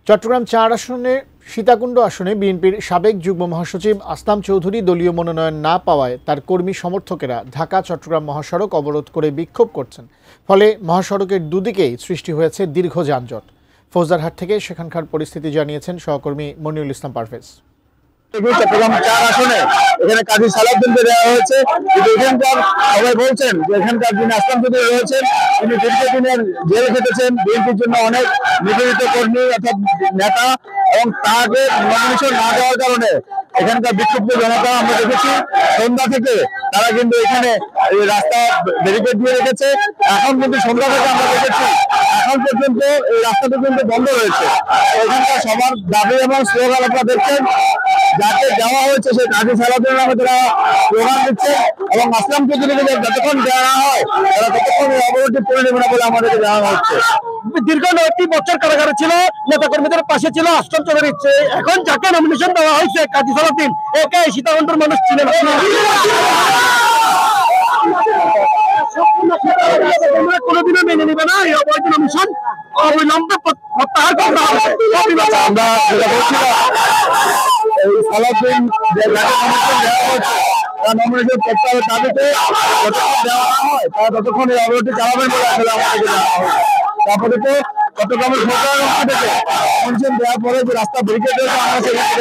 চট্টগ্রাম ৪ আসনে সীতাকুণ্ড আসনে বিএনপির সাবেক যুগ্ম মহাসচিব আসলাম চৌধুরী দলীয় মনোনয়ন না পাওয়ায় তার কর্মী সমর্থকেরা ঢাকা চট্টগ্রাম মহাসড়ক অবরোধ করে বিক্ষোভ করছেন। ফলে মহাসড়কের দুদিকেই সৃষ্টি হয়েছে দীর্ঘ যানজট। ফৌজদারহাট থেকে সেখানকার পরিস্থিতি জানিয়েছেন সহকর্মী মনিরুল ইসলাম পারভেজ। চট্টগ্রাম ৪ আসনে এখানে কাজী সালাউদ্দিনকে দেওয়া হয়েছে, কিন্তু এখানকার সবাই বলছেন যে এখানকার যিনি আসলাম চৌধুরী রয়েছেন তিনি দীর্ঘদিনের জেল খেটেছেন, বিএনপির জন্য অনেক নিবেদিত কর্মী অর্থাৎ নেতা, এবং তাকে নমিনেশন না দেওয়ার কারণে এখানকার বিক্ষুব্ধ জনতা আমরা দেখেছি সন্ধ্যা থেকে তারা কিন্তু এখানে রাস্তা ব্যারিকেড দিয়ে রেখেছে। এখন কিন্তু সন্ধ্যা থেকে আমরা দেখেছি এখন পর্যন্ত এই রাস্তাটা কিন্তু বন্ধ রয়েছে। এখানকার সবার দাবি এবং স্লোগান আপনারা দেখছেন, যাকে দেওয়া হয়েছে সেই কাজী সালাউদ্দিনের নামে তারা স্লোগান দিচ্ছে এবং আসলাম চৌধুরীকে যতক্ষণ দেওয়া হয় তারা ততক্ষণ অবরোধটি করে নেবে না বলে আমাদেরকে জানানো হচ্ছে। দীর্ঘ 9টি বছর কারাগারে ছিল, নেতা কর্মীদের পাশে ছিল আসলাম চৌধুরী। এখন যাকে নমিনেশন দেওয়া হয়েছে কাজী সালাউদ্দিন, একে সীতাকুণ্ডের মানুষ ছিলেন কোনোদিনও মেনে নিবে না। এই অবৈধ নমিনেশন অবিলম্বে প্রত্যাহার করা হবে। আমরা যেটা বলছিলাম, এই সালাউদ্দিন যে নমিনেশন দেওয়া হচ্ছে তার নমিনেশন প্রত্যাহারের দাবিতে যতক্ষণ দেওয়া না হয় তারা ততক্ষণ এই অবরোধটি চালাবেন বলে আসলে আমাদেরকে জানানো হয়েছে। তারপরে তো চট্টগ্রামের সরকারের অংশ থেকে নমিনেশন দেওয়ার পরে যে রাস্তা ব্যারিকেড রয়েছে আমরা সেখানে